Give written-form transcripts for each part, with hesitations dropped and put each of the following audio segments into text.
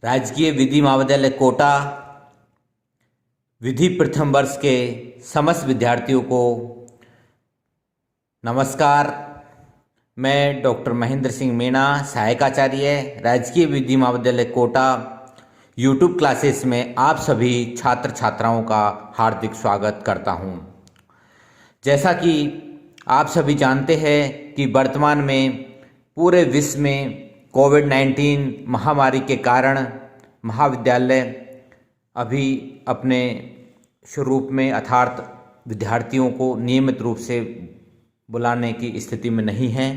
राजकीय विधि महाविद्यालय कोटा विधि प्रथम वर्ष के समस्त विद्यार्थियों को नमस्कार। मैं डॉक्टर महेंद्र सिंह मीणा, सहायक आचार्य, राजकीय विधि महाविद्यालय कोटा यूट्यूब क्लासेस में आप सभी छात्र छात्राओं का हार्दिक स्वागत करता हूं। जैसा कि आप सभी जानते हैं कि वर्तमान में पूरे विश्व में कोविड-19 महामारी के कारण महाविद्यालय अभी अपने स्वरूप में अर्थात विद्यार्थियों को नियमित रूप से बुलाने की स्थिति में नहीं है।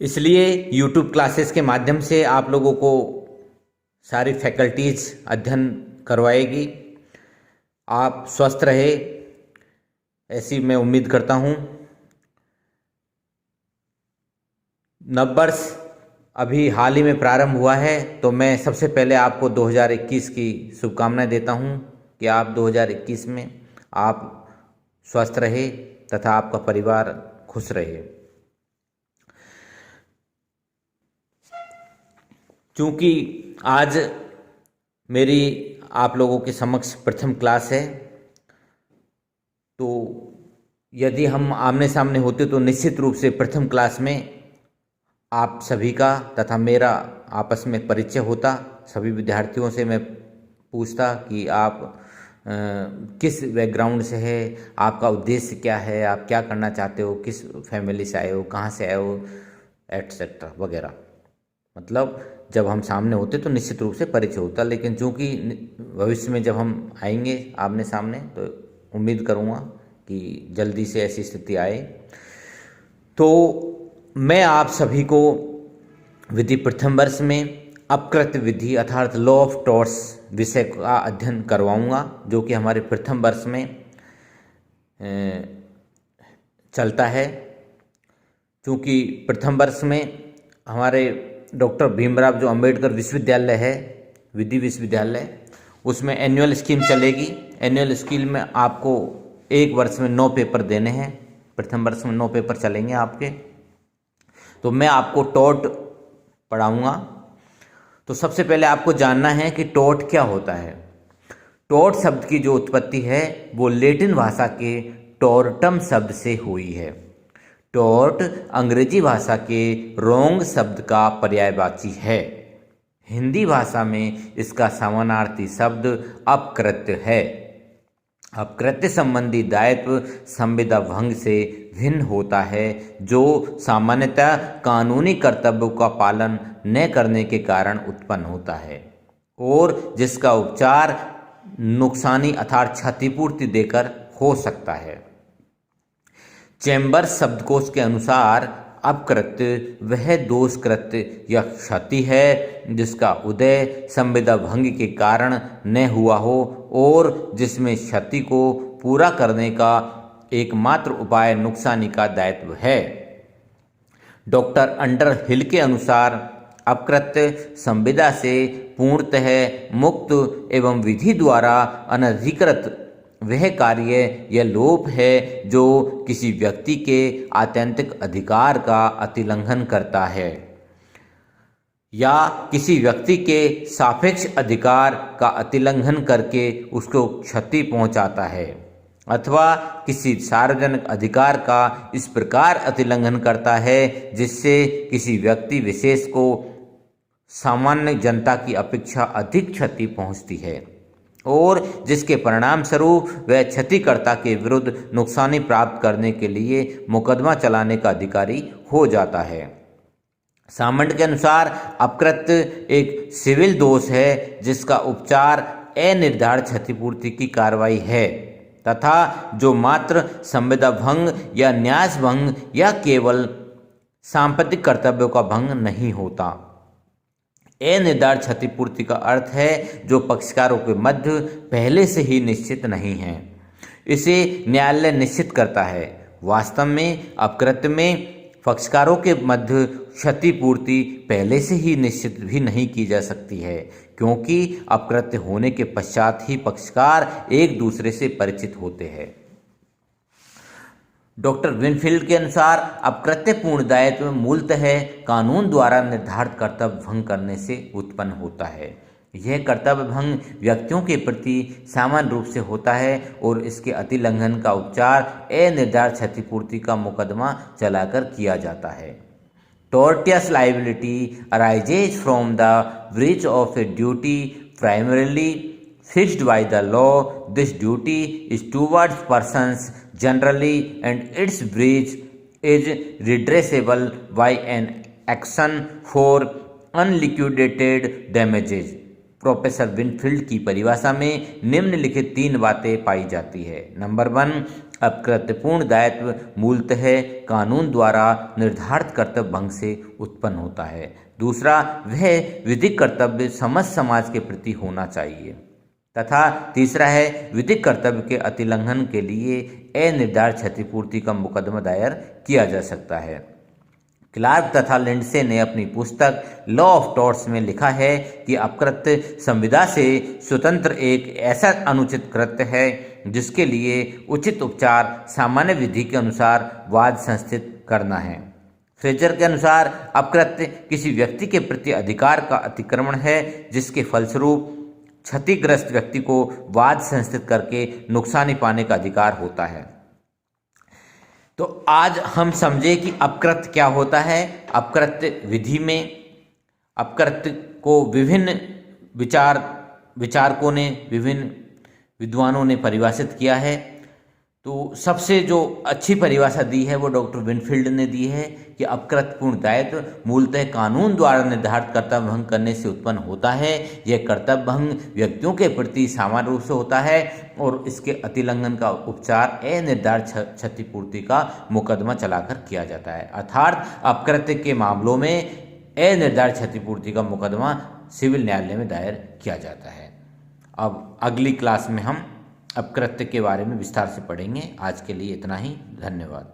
इसलिए यूट्यूब क्लासेस के माध्यम से आप लोगों को सारी फैकल्टीज़ अध्ययन करवाएगी। आप स्वस्थ रहे ऐसी मैं उम्मीद करता हूँ। नववर्ष अभी हाल ही में प्रारंभ हुआ है, तो मैं सबसे पहले आपको 2021 की शुभकामनाएं देता हूं कि आप 2021 में आप स्वस्थ रहे तथा आपका परिवार खुश रहे। चूँकि आज मेरी आप लोगों के समक्ष प्रथम क्लास है, तो यदि हम आमने सामने होते तो निश्चित रूप से प्रथम क्लास में आप सभी का तथा मेरा आपस में परिचय होता। सभी विद्यार्थियों से मैं पूछता कि आप किस बैकग्राउंड से है, आपका उद्देश्य क्या है, आप क्या करना चाहते हो, किस फैमिली से आए हो, कहाँ से आए हो, एटसेट्रा वगैरह। मतलब जब हम सामने होते तो निश्चित रूप से परिचय होता, लेकिन चूँकि भविष्य में जब हम आएंगे आमने सामने तो उम्मीद करूँगा कि जल्दी से ऐसी स्थिति आए। तो मैं आप सभी को विधि प्रथम वर्ष में अपकृत विधि अर्थात लॉ ऑफ टॉर्स विषय का अध्ययन करवाऊंगा, जो कि हमारे प्रथम वर्ष में चलता है। क्योंकि प्रथम वर्ष में हमारे डॉक्टर भीमराव जो अंबेडकर विश्वविद्यालय है, विधि विश्वविद्यालय, उसमें एनुअल स्कीम चलेगी। एनुअल स्कीम में आपको एक वर्ष में 9 पेपर देने हैं। प्रथम वर्ष में 9 पेपर चलेंगे आपके। तो मैं आपको टॉट पढ़ाऊंगा। तो सबसे पहले आपको जानना है कि टॉट क्या होता है। टॉट शब्द की जो उत्पत्ति है वो लैटिन भाषा के टॉर्टम शब्द से हुई है। टॉट अंग्रेजी भाषा के रोंग शब्द का पर्यायवाची है। हिंदी भाषा में इसका समानार्थी शब्द अपकृत्य है। अपकृत्य संबंधी दायित्व संविदा भंग से भिन्न होता है, जो सामान्यतः कानूनी कर्तव्यों का पालन न करने के कारण उत्पन्न होता है और जिसका उपचार नुकसानी अर्थात क्षतिपूर्ति देकर हो सकता है। चैम्बर्स शब्दकोश के अनुसार अपकृत्य वह दोषकृत्य या क्षति है जिसका उदय संविदा भंग के कारण न हुआ हो और जिसमें क्षति को पूरा करने का एकमात्र उपाय नुकसानी का दायित्व है। डॉक्टर अंडरहिल के अनुसार अपकृत्य संविदा से पूर्णतः मुक्त एवं विधि द्वारा अनधिकृत वह कार्य या लोप है जो किसी व्यक्ति के आत्यंतिक अधिकार का अतिलंघन करता है या किसी व्यक्ति के सापेक्ष अधिकार का अतिलंघन करके उसको क्षति पहुंचाता है, अथवा किसी सार्वजनिक अधिकार का इस प्रकार अतिलंघन करता है जिससे किसी व्यक्ति विशेष को सामान्य जनता की अपेक्षा अधिक क्षति पहुंचती है और जिसके परिणाम स्वरूप वह क्षतिकर्ता के विरुद्ध नुकसानी प्राप्त करने के लिए मुकदमा चलाने का अधिकारी हो जाता है। सामान्य के अनुसार अपकृत्य एक सिविल दोष है जिसका उपचार अनिर्धारित क्षतिपूर्ति की कार्रवाई है तथा जो मात्र संविदा भंग या न्यास भंग या केवल सांपत्तिक कर्तव्यों का भंग नहीं होता। अनिर्धारित क्षतिपूर्ति का अर्थ है जो पक्षकारों के मध्य पहले से ही निश्चित नहीं है, इसे न्यायालय निश्चित करता है। वास्तव में अपकृत्य में पक्षकारों के मध्य क्षतिपूर्ति पहले से ही निश्चित भी नहीं की जा सकती है, क्योंकि अपकृत्य होने के पश्चात ही पक्षकार एक दूसरे से परिचित होते हैं। डॉक्टर विनफील्ड के अनुसार अपकृत्यपूर्ण दायित्व मूलतः कानून द्वारा निर्धारित कर्तव्य भंग करने से उत्पन्न होता है। यह कर्तव्य भंग व्यक्तियों के प्रति सामान्य रूप से होता है और इसके अतिलंघन का उपचार अनिर्धारित क्षतिपूर्ति का मुकदमा चलाकर किया जाता है। Tortious liability arises from the breach of a duty primarily fixed by the law. This duty is towards persons generally, and its breach is redressable by an action for unliquidated damages. Professor Winfield की परिभाषा में निम्नलिखित 3 बातें पाई जाती है। Number 1, अपकृत्यपूर्ण दायित्व मूलतः कानून द्वारा निर्धारित कर्तव्य भंग से उत्पन्न होता है। दूसरा, वह विधिक कर्तव्य समस्त समाज के प्रति होना चाहिए। तथा तीसरा है, विधिक कर्तव्य के अतिलंघन के लिए अनिर्धारित क्षतिपूर्ति का मुकदमा दायर किया जा सकता है। क्लार्क तथा लिंडसे ने अपनी पुस्तक लॉ ऑफ टॉर्ट्स में लिखा है कि अपकृत्य संविदा से स्वतंत्र एक ऐसा अनुचित कृत्य है जिसके लिए उचित उपचार सामान्य विधि के अनुसार वाद संस्थित करना है। फ्रेजर के अनुसार अपकृत्य किसी व्यक्ति के प्रति अधिकार का अतिक्रमण है जिसके फलस्वरूप क्षतिग्रस्त व्यक्ति को वाद संस्थित करके नुकसानी पाने का अधिकार होता है। तो आज हम समझे कि अपकृत्य क्या होता है। अपकृत्य विधि में अपकृत्य को विभिन्न विचारकों ने, विभिन्न विद्वानों ने परिभाषित किया है। तो सबसे जो अच्छी परिभाषा दी है वो डॉक्टर विनफील्ड ने दी है कि अपकृत्यपूर्ण दायित्व मूलतः कानून द्वारा निर्धारित कर्तव्य भंग करने से उत्पन्न होता है। यह कर्तव्य भंग व्यक्तियों के प्रति सामान्य रूप से होता है और इसके अतिलंघन का उपचार अनिर्धारित क्षतिपूर्ति का मुकदमा चलाकर किया जाता है। अर्थात अपकृत्य के मामलों में अनिर्धारित क्षतिपूर्ति का मुकदमा सिविल न्यायालय में दायर किया जाता है। अब अगली क्लास में हम अपकृत्य के बारे में विस्तार से पढ़ेंगे। आज के लिए इतना ही। धन्यवाद।